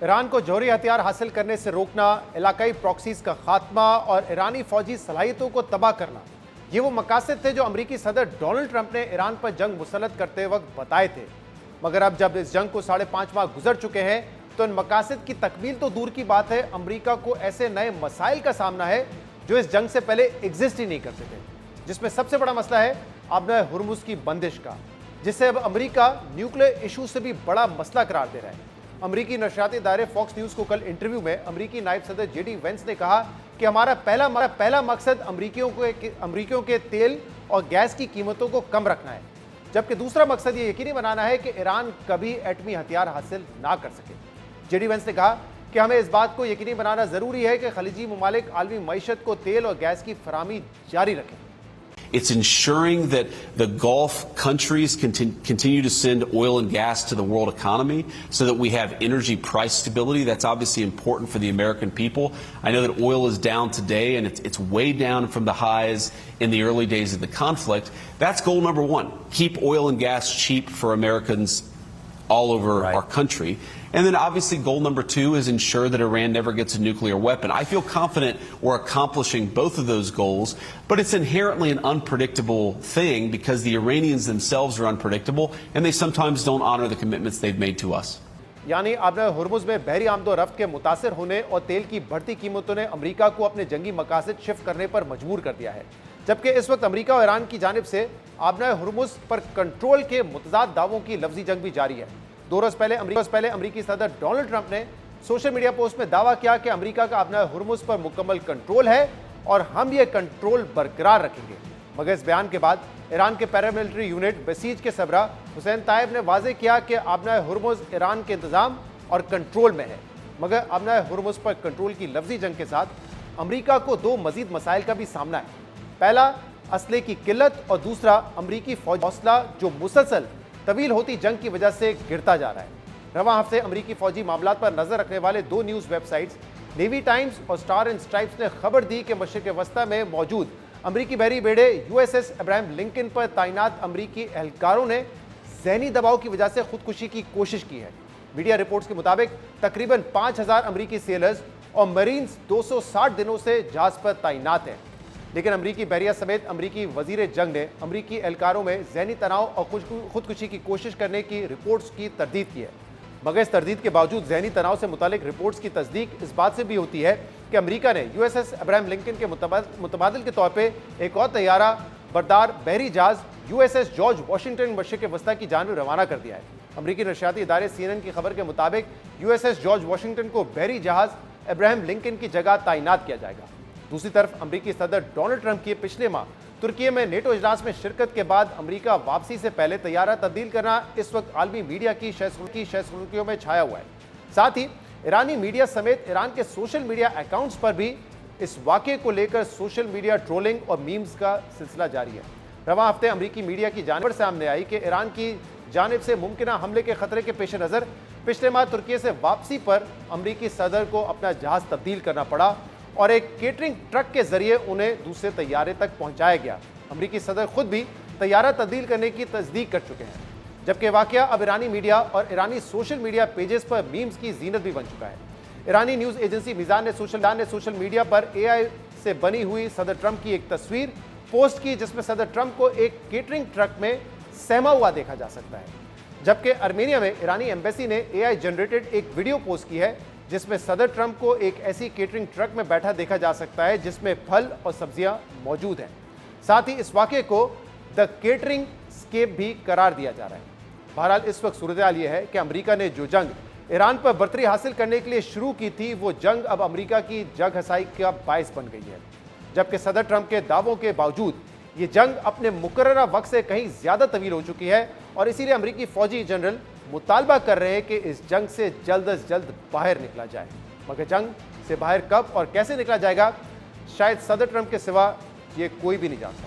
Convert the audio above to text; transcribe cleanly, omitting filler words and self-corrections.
Iran को जौहरी हथियार हासिल करने से रोकना, इलाकाई प्रॉक्सीज का खात्मा और ईरानी फौजी सलाहियतों को तबाह करना, ये वो मकासद थे जो अमेरिकी सदर डोनाल्ड ट्रंप ने ईरान पर जंग मुसल्लत करते वक्त बताए थे। मगर अब जब इस जंग को 5.5 माह गुजर चुके हैं तो इन मकासद की तकमील तो दूर की बात है, अमेरिका को ऐसे नए मसाइल का सामना है जो इस जंग से पहले एग्जिस्ट ही नहीं करते थे, जिसमें सबसे बड़ा मसला है आबना हुर्मुज़ की बंदिश का, जिससे अब अमेरिका न्यूक्लियर इशू से भी बड़ा मसला करार दे रहा है। अमेरिकी नशरियाती इदारे फॉक्स न्यूज़ को कल इंटरव्यू में अमेरिकी नायब सदर जेडी वेंस ने कहा कि हमारा पहला मकसद अमेरिकियों के तेल और गैस की कीमतों को कम रखना है, जबकि दूसरा मकसद ये यकीनी बनाना है कि ईरान कभी एटमी हथियार हासिल ना कर सके। जेडी वेंस ने कहा कि हमें इस बात को यकीनी बनाना ज़रूरी है कि खलीजी ममालिक आलमी मईशत को तेल और गैस की फराहमी जारी रखें। It's ensuring that the Gulf countries continue to send oil and gas to the world economy so that we have energy price stability. That's obviously important for the American people. I know that oil is down today and it's way down from the highs in the early days of the conflict. That's goal number one. Keep oil and gas cheap for Americans all over our country. And then obviously goal number two is ensure that Iran never gets a nuclear weapon. I feel confident we're accomplishing both of those goals, but it's inherently an unpredictable thing because the Iranians themselves are unpredictable and they sometimes don't honor the commitments they've made to us. यानी आबना Hormuz में बहरी आमदो रफ्त के मुतासिर होने और तेल की बढ़ती कीमतों ने अमेरिका को अपने जंगी मकासद शिफ्ट करने पर मजबूर कर दिया है, जबकि इस वक्त अमेरिका और ईरान की जानिब से आबना हुर्मुज़ पर कंट्रोल के मुतज़ाद दावों की लफ्जी जंग भी जारी है। 2 रोज़ पहले अमेरिकी सदर डोनाल्ड ट्रंप ने सोशल मीडिया पोस्ट में दावा किया कि अमेरिका का आबना हुर्मुज़ पर मुकम्मल कंट्रोल है और हम ये कंट्रोल बरकरार रखेंगे। मगर इस बयान के बाद ईरान के पैरामिलिट्री यूनिट बसीज के सरबरा हुसैन ताइब ने वाज़ेह किया कि आबना हुर्मुज़ ईरान के इंतज़ाम और कंट्रोल में है। मगर आबना हुर्मुज़ पर कंट्रोल की लफ्जी जंग के साथ अमेरिका को 2 मज़ीद मसाइल का भी सामना है। पहला, असले की किल्लत और दूसरा, अमेरिकी फौज हौसला जो मुसलसल तवील होती जंग की वजह से गिरता जा रहा है। रवां हफ्ते अमेरिकी फौजी मामलात पर नजर रखने वाले 2 न्यूज़ वेबसाइट्स नेवी टाइम्स और स्टार एंड स्ट्राइप्स ने खबर दी कि मशरिक़ वस्ता में मौजूद अमेरिकी बहरी बेड़े USS अब्राहम लिंकन पर तैनात अमेरिकी एहलकारों ने ज़हनी दबाव की वजह से खुदकुशी की कोशिश की है। मीडिया रिपोर्ट्स के मुताबिक तकरीबन 5000 अमेरिकी सेलर्स और मरीन्स 260 दिनों से जहाज पर तैनात हैं, लेकिन अमेरिकी बहरिया समेत अमेरिकी वजीर जंग ने अमेरिकी एहलकारों में ज़हनी तनाव और खुदकुशी की कोशिश करने की रिपोर्ट्स की तरदीद की है। मगर इस तरदीद के बावजूद ज़हनी तनाव से मुतालिक रिपोर्ट्स की तस्दीक इस बात से भी होती है कि अमेरिका ने USS अब्राहम लिंकन के मुतबादिल के तौर पर एक और तैयारा बरदार बहरी जहाज USS जॉर्ज वाशिंगटन मशरिक़ वस्ता की जानिब रवाना कर दिया है। अमेरिकी नशरियाती इदारे CNN की खबर के मुताबिक USS जॉर्ज वाशिंगटन को बहरी जहाज अब्राहम लिंकन की जगह तैनात किया जाएगा। दूसरी तरफ अमेरिकी सदर डोनाल्ड ट्रंप की पिछले माह तुर्की में नेटो इजलास में शिरकत के बाद अमेरिका वापसी से पहले तैयारा तब्दील करना इस वक्त आलमी मीडिया की शहसुलूकियों में छाया हुआ है। साथ ही ईरानी मीडिया समेत ईरान के सोशल मीडिया अकाउंट्स पर भी इस वाक़े को लेकर सोशल मीडिया ट्रोलिंग और मीम्स का सिलसिला जारी है। रवां हफ्ते अमेरिकी मीडिया की जानिब से सामने आई कि ईरान की जानिब से मुमकिन हमले के खतरे के पेश नज़र पिछले माह तुर्की से वापसी पर अमेरिकी सदर को अपना जहाज़ तब्दील करना पड़ा और एक केटरिंग ट्रक के जरिए उन्हें दूसरे तैयारे तक पहुंचाया गया। अमेरिकी सदर खुद भी तैयारा तब्दील करने की तस्दीक कर चुके हैं, जबकि वाक़या अब ईरानी मीडिया और ईरानी सोशल मीडिया पेजेस पर मीम्स की जीनत भी बन चुका है। ईरानी न्यूज़ एजेंसी मिज़ान ने सोशल मीडिया पर AI से बनी हुई सदर ट्रंप की एक तस्वीर पोस्ट की, जिसमें सदर ट्रंप को एक केटरिंग ट्रक में सहमा हुआ देखा जा सकता है, जबकि आर्मेनिया में ईरानी एम्बेसी ने AI जनरेटेड एक वीडियो पोस्ट की है जिसमें सदर ट्रंप को एक ऐसी केटरिंग ट्रक में बैठा देखा जा सकता है जिसमें फल और सब्जियां मौजूद हैं। साथ ही इस वाक़े को द केटरिंग स्केप भी करार दिया जा रहा है। बहरहाल इस वक्त सूरत हाल ये है कि अमेरिका ने जो जंग ईरान पर बरतरी हासिल करने के लिए शुरू की थी, वो जंग अब अमेरिका की जग हसाई का बायस बन गई है, जबकि सदर ट्रंप के दावों के बावजूद ये जंग अपने मुकर्ररा वक्त से कहीं ज़्यादा तवील हो चुकी है और इसीलिए अमेरिकी फौजी जनरल मुतालबा कर रहे हैं कि इस जंग से जल्द अज जल्द बाहर निकला जाए। मगर जंग से बाहर कब और कैसे निकला जाएगा, शायद सदर ट्रंप के सिवा ये कोई भी नहीं जानता।